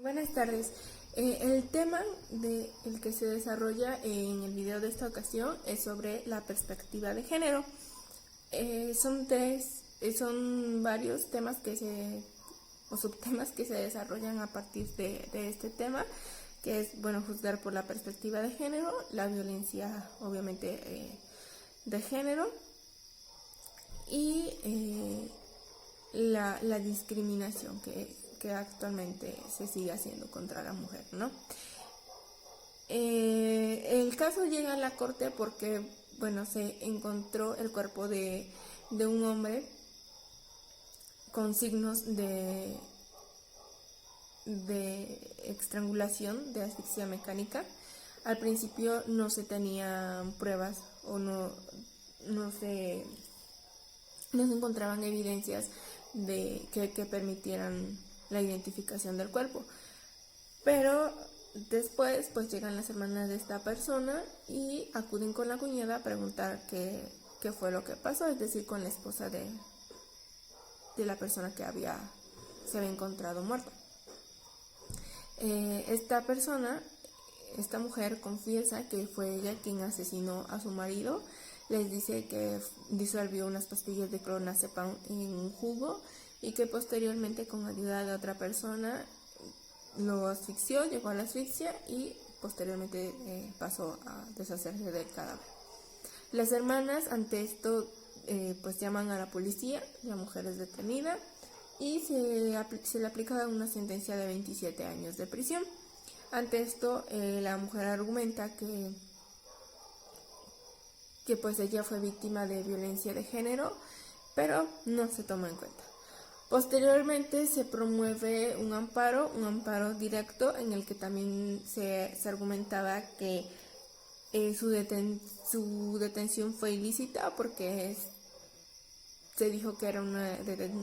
Buenas tardes. El tema el que se desarrolla en el video de esta ocasión es sobre la perspectiva de género. Son varios temas o subtemas que se desarrollan a partir de este tema, que es, bueno, juzgar por la perspectiva de género, la violencia, obviamente, de género y la discriminación que actualmente se sigue haciendo contra la mujer, ¿no? El caso llega a la corte porque, bueno, se encontró el cuerpo de un hombre con signos de estrangulación, de asfixia mecánica. Al principio no se tenían pruebas o no se encontraban evidencias que permitieran la identificación del cuerpo. Pero después pues llegan las hermanas de esta persona y acuden con la cuñada a preguntar qué fue lo que pasó, es decir, con la esposa de la persona que se había encontrado muerta. Esta mujer confiesa que fue ella quien asesinó a su marido. Les dice que disolvió unas pastillas de clonazepam en un jugo y que posteriormente, con ayuda de otra persona, lo asfixió, llegó a la asfixia y posteriormente pasó a deshacerse del cadáver. Las hermanas, ante esto, pues llaman a la policía. La mujer es detenida y se le aplica una sentencia de 27 años de prisión. Ante esto, la mujer argumenta que pues ella fue víctima de violencia de género, pero no se toma en cuenta. Posteriormente se promueve un amparo directo, en el que también se argumentaba que su detención fue ilícita porque se dijo que era una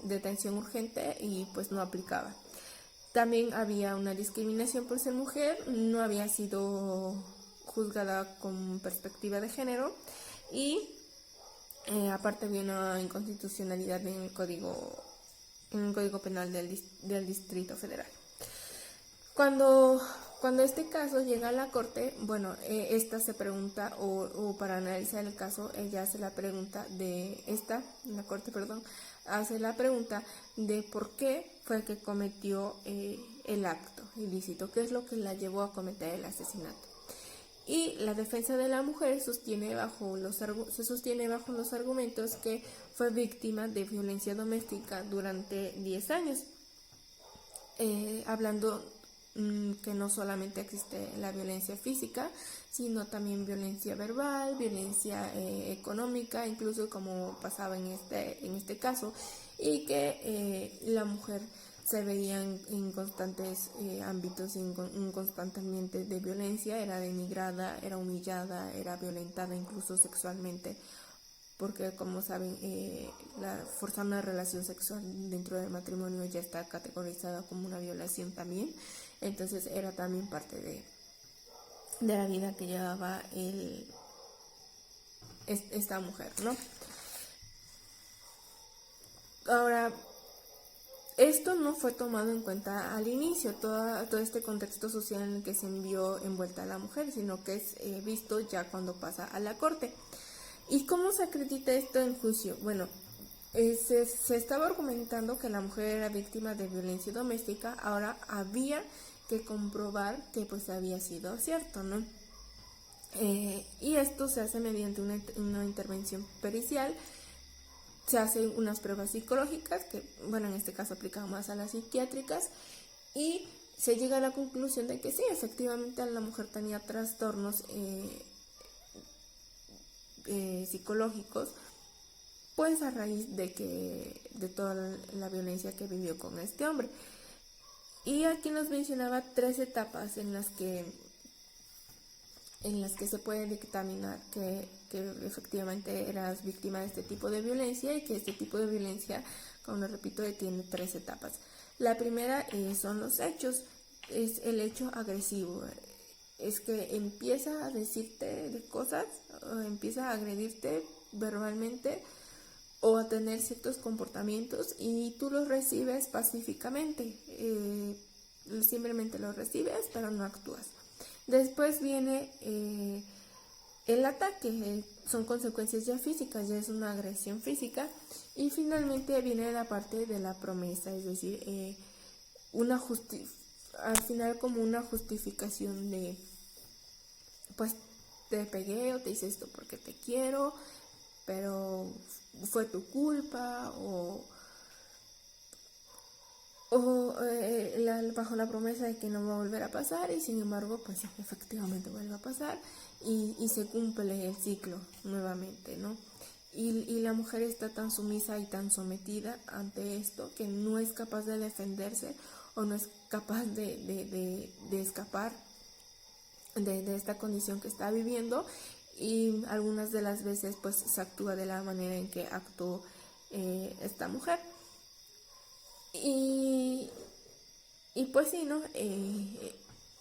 detención urgente y pues no aplicaba. También había una discriminación por ser mujer, no había sido juzgada con perspectiva de género y aparte había una inconstitucionalidad en el Código Penal del Distrito Federal. Cuando este caso llega a la corte, bueno, esta se pregunta, o para analizar el caso, ella hace la pregunta la corte, hace la pregunta de por qué fue que cometió el acto ilícito, qué es lo que la llevó a cometer el asesinato. Y la defensa de la mujer se sostiene bajo los argumentos que fue víctima de violencia doméstica durante 10 años, hablando que no solamente existe la violencia física, sino también violencia verbal, violencia económica, incluso como pasaba en este caso, y que la mujer se veía en constantes ámbitos, en un constante ambiente de violencia, era denigrada, era humillada, era violentada incluso sexualmente, porque como saben, forzar una relación sexual dentro del matrimonio ya está categorizada como una violación también. Entonces era también parte de la vida que llevaba esta mujer, ¿no? Ahora, esto no fue tomado en cuenta al inicio, todo este contexto social en el que se vio envuelta a la mujer, sino que es visto ya cuando pasa a la corte. ¿Y cómo se acredita esto en juicio? Bueno, se estaba argumentando que la mujer era víctima de violencia doméstica. Ahora había que comprobar que pues había sido cierto, ¿no? Y esto se hace mediante una intervención pericial. Se hacen unas pruebas psicológicas que, bueno, en este caso aplican más a las psiquiátricas, y se llega a la conclusión de que sí, efectivamente la mujer tenía trastornos psicológicos, pues a raíz de toda la violencia que vivió con este hombre. Y aquí nos mencionaba 3 etapas en las que se puede dictaminar que efectivamente eras víctima de este tipo de violencia, y que este tipo de violencia, como lo repito, tiene 3 etapas. La primera son los hechos, es el hecho agresivo. Es que empieza a decirte de cosas, o empieza a agredirte verbalmente o a tener ciertos comportamientos y tú los recibes pacíficamente. simplemente lo recibes, pero no actúas. Después viene el ataque, son consecuencias ya físicas, ya es una agresión física. Y finalmente viene la parte de la promesa, es decir, al final como una justificación de, pues te pegué o te hice esto porque te quiero, pero fue tu culpa, bajo la promesa de que no va a volver a pasar, y sin embargo pues sí, efectivamente vuelve a pasar y se cumple el ciclo nuevamente, ¿no? Y la mujer está tan sumisa y tan sometida ante esto que no es capaz de defenderse o no es capaz de escapar de esta condición que está viviendo, y algunas de las veces pues se actúa de la manera en que actuó esta mujer. Y pues sí, ¿no?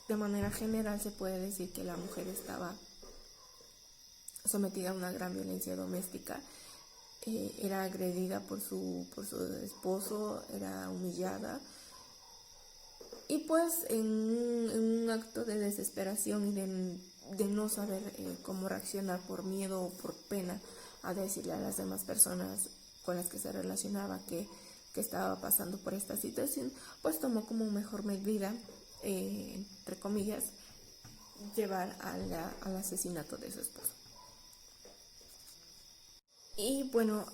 De manera general se puede decir que la mujer estaba sometida a una gran violencia doméstica, era agredida por su esposo, era humillada, y pues en un acto de desesperación y de no saber cómo reaccionar por miedo o por pena a decirle a las demás personas con las que se relacionaba que estaba pasando por esta situación, pues tomó como mejor medida, entre comillas, llevar al asesinato de su esposo. Y bueno,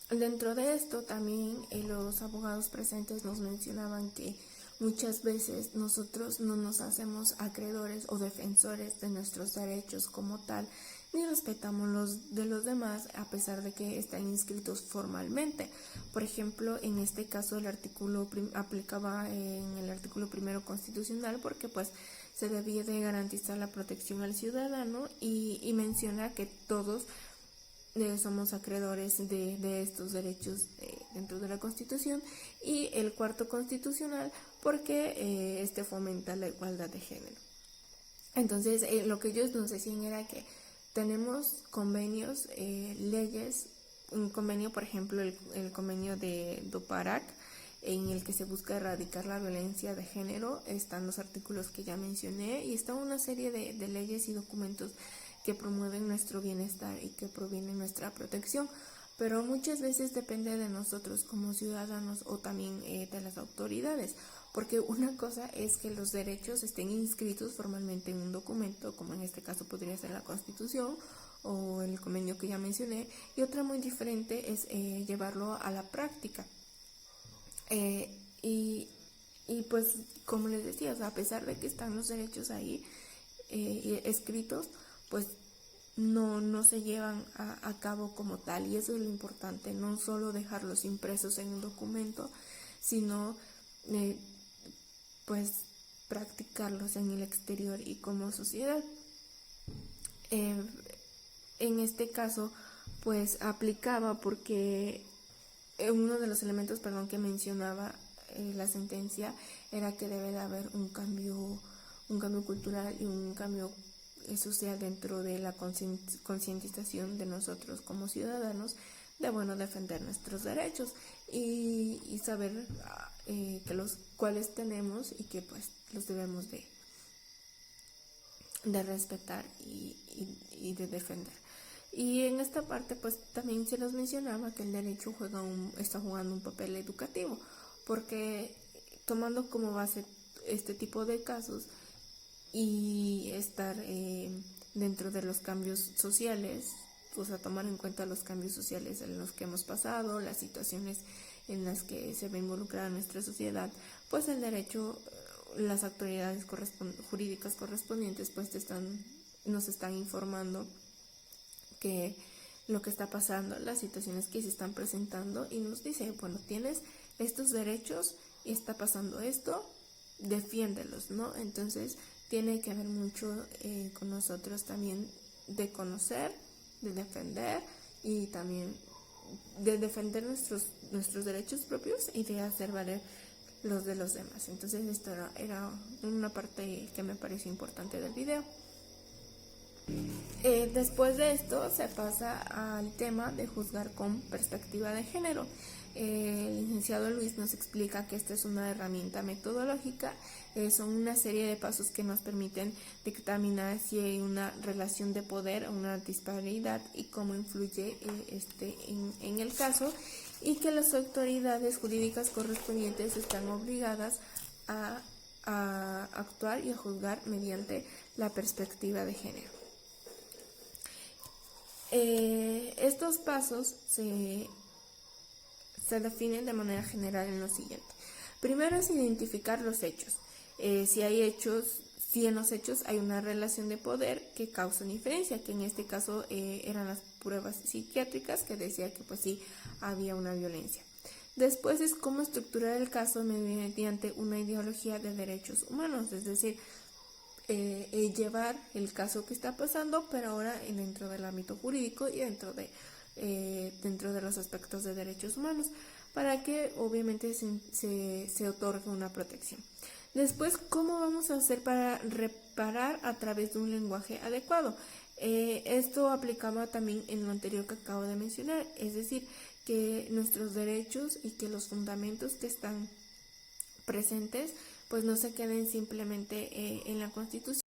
dentro de esto también los abogados presentes nos mencionaban que muchas veces nosotros no nos hacemos acreedores o defensores de nuestros derechos como tal, ni respetamos los de los demás a pesar de que están inscritos formalmente. Por ejemplo, en este caso el artículo aplicaba en el artículo 1 constitucional, porque pues se debía de garantizar la protección al ciudadano, y menciona que todos somos acreedores de estos derechos dentro de la Constitución, y el 4 constitucional porque este fomenta la igualdad de género. Entonces lo que ellos nos decían era que tenemos convenios, leyes, un convenio, por ejemplo el convenio de Doparac, en el que se busca erradicar la violencia de género. Están los artículos que ya mencioné, y está una serie de leyes y documentos que promueven nuestro bienestar y que provienen nuestra protección, pero muchas veces depende de nosotros como ciudadanos o también de las autoridades, porque una cosa es que los derechos estén inscritos formalmente en un documento, como en este caso podría ser la Constitución o el convenio que ya mencioné, y otra muy diferente es llevarlo a la práctica. Y pues como les decía, o sea, a pesar de que están los derechos ahí escritos, pues no se llevan a cabo como tal, y eso es lo importante, no solo dejarlos impresos en un documento, sino pues practicarlos en el exterior y como sociedad. En este caso pues aplicaba porque uno de los elementos, que mencionaba la sentencia era que debe de haber un cambio cultural y un cambio social dentro de la concientización de nosotros como ciudadanos, de defender nuestros derechos y saber que los cuales tenemos y que pues los debemos de respetar y de defender. Y en esta parte pues también se nos mencionaba que el derecho está jugando un papel educativo, porque tomando como base este tipo de casos y estar dentro de los cambios sociales, o sea, tomar en cuenta los cambios sociales en los que hemos pasado, las situaciones en las que se ve involucrada nuestra sociedad, pues el derecho, las autoridades jurídicas correspondientes pues nos están informando que lo que está pasando, las situaciones que se están presentando, y nos dice, tienes estos derechos y está pasando esto, defiéndelos, ¿no? Entonces tiene que haber mucho con nosotros también de conocer, de defender y también de defender nuestros derechos propios y de hacer valer los de los demás. Entonces esto era una parte que me pareció importante del video. Después de esto se pasa al tema de juzgar con perspectiva de género. el licenciado Luis nos explica que esta es una herramienta metodológica, son una serie de pasos que nos permiten dictaminar si hay una relación de poder o una disparidad y cómo influye en el caso, y que las autoridades jurídicas correspondientes están obligadas a actuar y a juzgar mediante la perspectiva de género. Estos pasos se definen de manera general en lo siguiente. Primero es identificar los hechos. Si en los hechos hay una relación de poder que causa diferencia, que en este caso eran las pruebas psiquiátricas que decía que pues sí había una violencia. Después es cómo estructurar el caso mediante una ideología de derechos humanos, es decir, llevar el caso que está pasando, pero ahora dentro del ámbito jurídico y dentro de los aspectos de derechos humanos, para que obviamente se otorgue una protección. Después, ¿cómo vamos a hacer para reparar a través de un lenguaje adecuado? Esto aplicaba también en lo anterior que acabo de mencionar, es decir, que nuestros derechos y que los fundamentos que están presentes pues no se queden simplemente en la Constitución,